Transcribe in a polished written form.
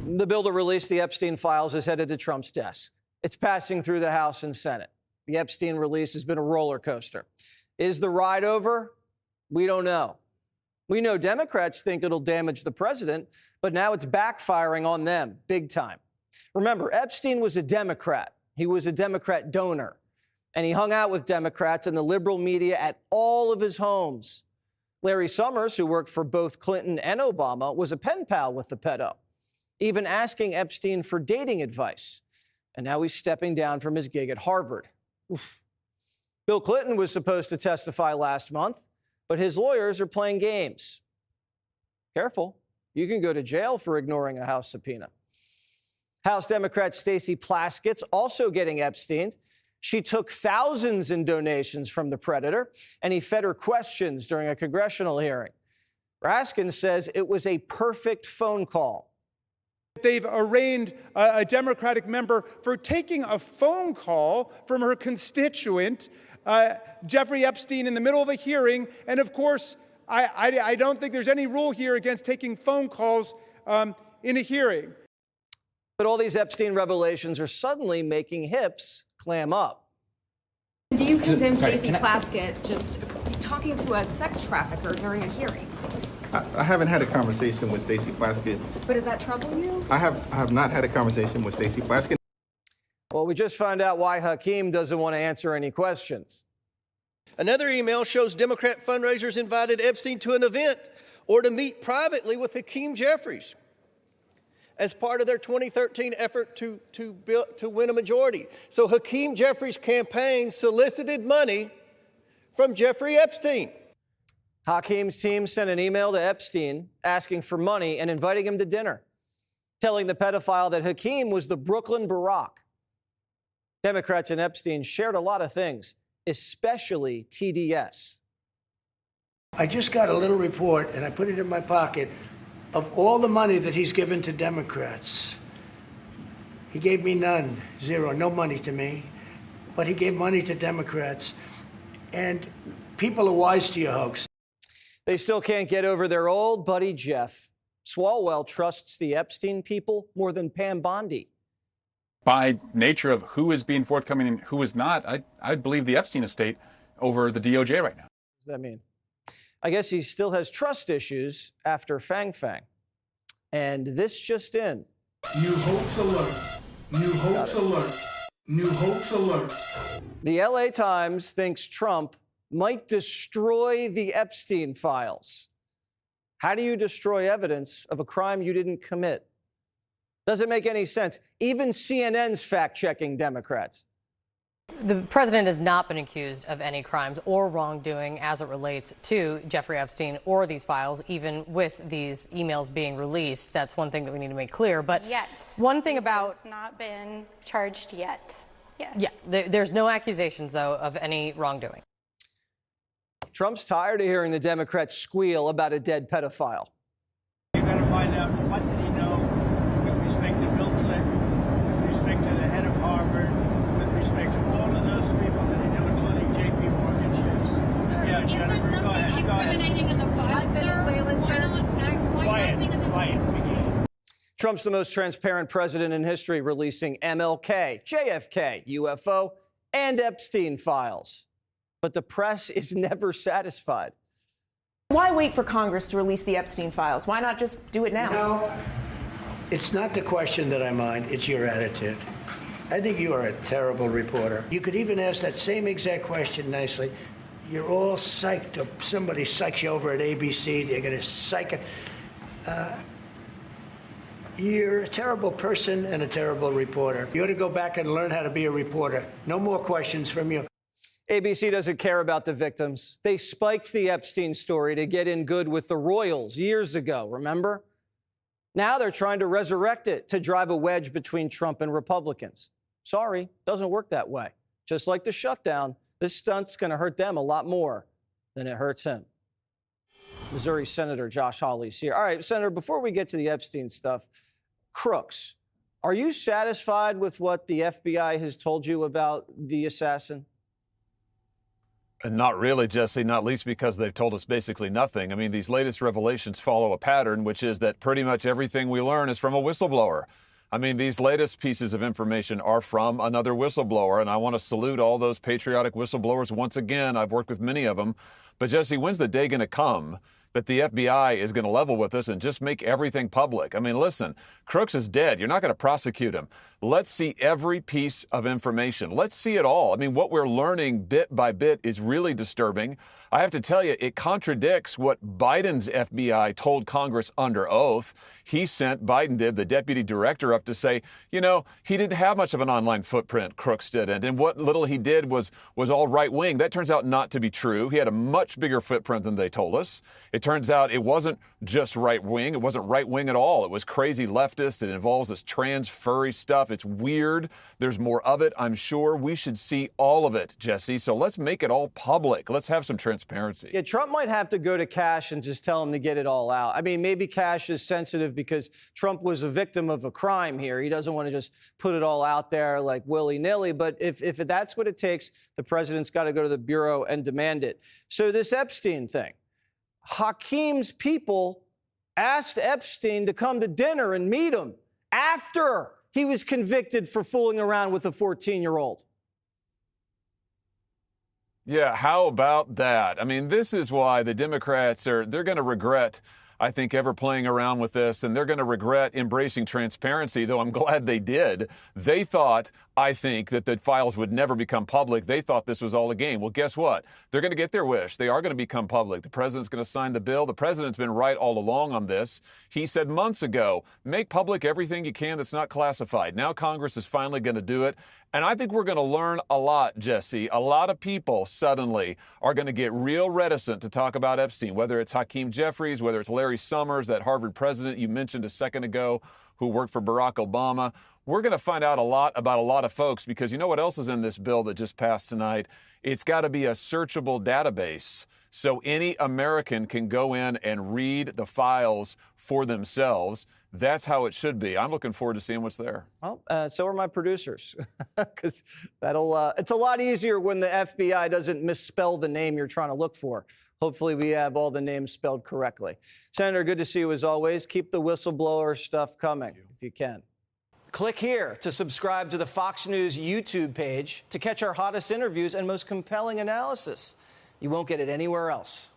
The bill to release the Epstein files is headed to Trump's desk. It's passing through the House and Senate. The Epstein release has been a roller coaster. Is the ride over? We don't know. We know Democrats think it'll damage the president, but now it's backfiring on them big time. Remember, Epstein was a Democrat. He was a Democrat donor, and he hung out with Democrats and the liberal media at all of his homes. Larry Summers, who worked for both Clinton and Obama, was a pen pal with the pedo, even asking Epstein for dating advice. And now he's stepping down from his gig at Harvard. Oof. Bill Clinton was supposed to testify last month, but his lawyers are playing games. Careful, you can go to jail for ignoring a House subpoena. House Democrat Stacey Plaskett's also getting Epstein. She took thousands in donations from the predator, and he fed her questions during a congressional hearing. Raskin says it was a perfect phone call. They've arraigned a Democratic member for taking a phone call from her constituent, Jeffrey Epstein, in the middle of a hearing. And of course, I don't think there's any rule here against taking phone calls in a hearing. But all these Epstein revelations are suddenly making hips clam up. Do you condemn Stacey Plaskett just talking to a sex trafficker during a hearing? I haven't had a conversation with Stacey Plaskett. But does that trouble you? I have not had a conversation with Stacey Plaskett. Well, we just found out why Hakeem doesn't want to answer any questions. Another email shows Democrat fundraisers invited Epstein to an event or to meet privately with Hakeem Jeffries as part of their 2013 effort to win a majority. So Hakeem Jeffries' campaign solicited money from Jeffrey Epstein. Hakeem's team sent an email to Epstein asking for money and inviting him to dinner, telling the pedophile that Hakeem was the Brooklyn Barack. Democrats and Epstein shared a lot of things, especially TDS. I just got a little report, and I put it in my pocket, of all the money that he's given to Democrats. He gave me none, zero, no money to me, but he gave money to Democrats. And people are wise to your hoax. They still can't get over their old buddy Jeff. Swalwell trusts the Epstein people more than Pam Bondi. By nature of who is being forthcoming and who is not, I believe the Epstein estate over the DOJ right now. What does that mean? I guess he still has trust issues after Fang Fang. And this just in. New hoax alert. New hoax alert. New hoax alert. The LA Times thinks Trump might destroy the Epstein files. How do you destroy evidence of a crime you didn't commit? Doesn't make any sense. Even CNN's fact-checking Democrats. The president has not been accused of any crimes or wrongdoing as it relates to Jeffrey Epstein or these files, even with these emails being released. That's one thing that we need to make clear. But yet, one thing about... He has not been charged yet. Yes. Yeah, there's no accusations, though, of any wrongdoing. Trump's tired of hearing the Democrats squeal about a dead pedophile. You're going to find out what did he know with respect to Bill Clinton, with respect to the head of Harvard, with respect to all of those people that he knew, including J.P. Morgan Chase. Sir, Yeah, if Jennifer, there's nothing incriminating in the file, sir, why are you acting as a Quiet. Trump's the most transparent president in history, releasing MLK, JFK, UFO, and Epstein files. But the press is never satisfied. Why wait for Congress to release the Epstein files? Why not just do it now? No, it's not the question that I mind, it's your attitude. I think you are a terrible reporter. You could even ask that same exact question nicely. You're all psyched up. Somebody psychs you over at ABC. They're going to psych it. You're a terrible person and a terrible reporter. You ought to go back and learn how to be a reporter. No more questions from you. ABC doesn't care about the victims. They spiked the Epstein story to get in good with the royals years ago, remember? Now they're trying to resurrect it to drive a wedge between Trump and Republicans. Sorry, doesn't work that way. Just like the shutdown, this stunt's going to hurt them a lot more than it hurts him. Missouri Senator Josh Hawley's here. All right, Senator, before we get to the Epstein stuff, crooks, are you satisfied with what the FBI has told you about the assassin? Not really, Jesse, not least because they've told us basically nothing. I mean, these latest revelations follow a pattern, which is that pretty much everything we learn is from a whistleblower. I mean, these latest pieces of information are from another whistleblower, and I want to salute all those patriotic whistleblowers once again. I've worked with many of them. But, Jesse, when's the day going to come that the FBI is going to level with us and just make everything public? I mean, listen, Crooks is dead. You're not going to prosecute him. Let's see every piece of information. Let's see it all. I mean, what we're learning bit by bit is really disturbing. I have to tell you, it contradicts what Biden's FBI told Congress under oath. Biden did, the deputy director, up to say, you know, he didn't have much of an online footprint, Crooks didn't, and what little he did was all right-wing. That turns out not to be true. He had a much bigger footprint than they told us. It turns out it wasn't just right-wing. It wasn't right-wing at all. It was crazy leftist. It involves this trans furry stuff. It's weird. There's more of it, I'm sure. We should see all of it, Jesse. So let's make it all public. Let's have some transparency. Yeah, Trump might have to go to Kash and just tell him to get it all out. I mean, maybe Kash is sensitive because Trump was a victim of a crime here. He doesn't want to just put it all out there like willy-nilly. But if that's what it takes, the president's got to go to the Bureau and demand it. So this Epstein thing, Hakeem's people asked Epstein to come to dinner and meet him after he was convicted for fooling around with a 14-year-old. Yeah, how about that? I mean, this is why the Democrats they're going to regret, I think, ever playing around with this, and they're going to regret embracing transparency, though I'm glad they did. They thought, I think, that the files would never become public. They thought this was all a game. Well, guess what? They're going to get their wish. They are going to become public. The president's going to sign the bill. The president's been right all along on this. He said months ago, make public everything you can that's not classified. Now Congress is finally going to do it. And I think we're going to learn a lot, Jesse. A lot of people suddenly are going to get real reticent to talk about Epstein, whether it's Hakeem Jeffries, whether it's Larry Summers, that Harvard president you mentioned a second ago who worked for Barack Obama. We're going to find out a lot about a lot of folks because you know what else is in this bill that just passed tonight? It's got to be a searchable database so any American can go in and read the files for themselves. That's how it should be. I'm looking forward to seeing what's there. Well, so are my producers, because it's a lot easier when the FBI doesn't misspell the name you're trying to look for. Hopefully we have all the names spelled correctly. Senator, good to see you as always. Keep the whistleblower stuff coming if you can. Click here to subscribe to the Fox News YouTube page to catch our hottest interviews and most compelling analysis. You won't get it anywhere else.